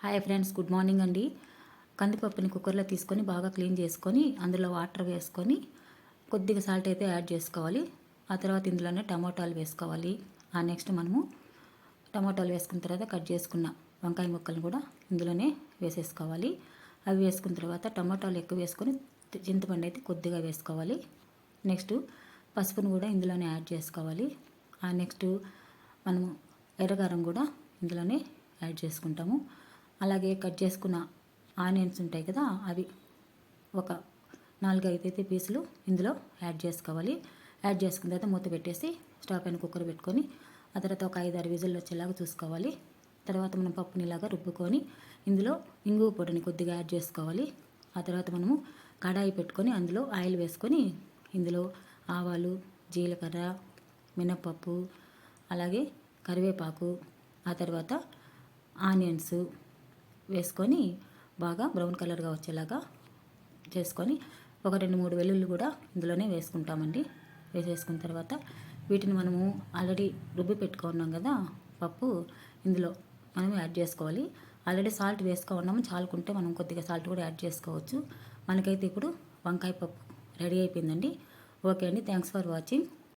Hi friends, good morning అండి. కందిపప్పుని కుక్కర్లో తీసుకొని బాగా క్లీన్ చేసుకొని అందులో వాటర్ వేసుకొని కొద్దిగా సాల్ట్ అయితే యాడ్ చేసుకోవాలి. ఆ తర్వాత ఇందులోనే టమోటాలు వేసుకోవాలి. నెక్స్ట్ మనము టమోటాలు వేసుకున్న తర్వాత కట్ చేసుకున్న వంకాయ ముక్కలను కూడా ఇందులోనే వేసేసుకోవాలి. అవి వేసుకున్న తర్వాత టమోటాలు ఎక్కువ వేసుకొని చింతపండు అయితే కొద్దిగా వేసుకోవాలి. నెక్స్ట్ పసుపును కూడా ఇందులోనే యాడ్ చేసుకోవాలి. నెక్స్ట్ మనము ఎర్రకారం కూడా ఇందులోనే యాడ్ చేసుకుంటాము. అలాగే కట్ చేసుకున్న ఆనియన్స్ ఉంటాయి కదా, అవి ఒక 4-5 అయితే పీసులు ఇందులో యాడ్ చేసుకోవాలి. యాడ్ చేసుకున్న తర్వాత మూత పెట్టేసి స్టవ్ పైన కుక్కర్ పెట్టుకొని ఆ తర్వాత ఒక 5-6 విజిల్లు వచ్చేలాగా చూసుకోవాలి. తర్వాత మనం పప్పుని ఇలాగా రుబ్బుకొని ఇందులో ఇంగువ పొడిని కొద్దిగా యాడ్ చేసుకోవాలి. ఆ తర్వాత మనము కడాయి పెట్టుకొని అందులో ఆయిల్ వేసుకొని ఇందులో ఆవాలు, జీలకర్ర, మినప్పప్పు, అలాగే కరివేపాకు, ఆ తర్వాత ఆనియన్స్ వేసుకొని బాగా బ్రౌన్ కలర్గా వచ్చేలాగా చేసుకొని ఒక 2-3 వెల్లుల్లి కూడా ఇందులోనే వేసుకుంటామండి. వేసేసుకున్న తర్వాత వీటిని మనము ఆల్రెడీ రుబ్బి పెట్టుకున్నాం కదా పప్పు, ఇందులో మనం యాడ్ చేసుకోవాలి. ఆల్రెడీ సాల్ట్ వేసుకున్నాము, చాలుకుంటే మనం కొద్దిగా సాల్ట్ కూడా యాడ్ చేసుకోవచ్చు. మనకైతే ఇప్పుడు వంకాయ పప్పు రెడీ అయిపోయిందండి. ఓకే అండి, థ్యాంక్స్ ఫర్ వాచింగ్.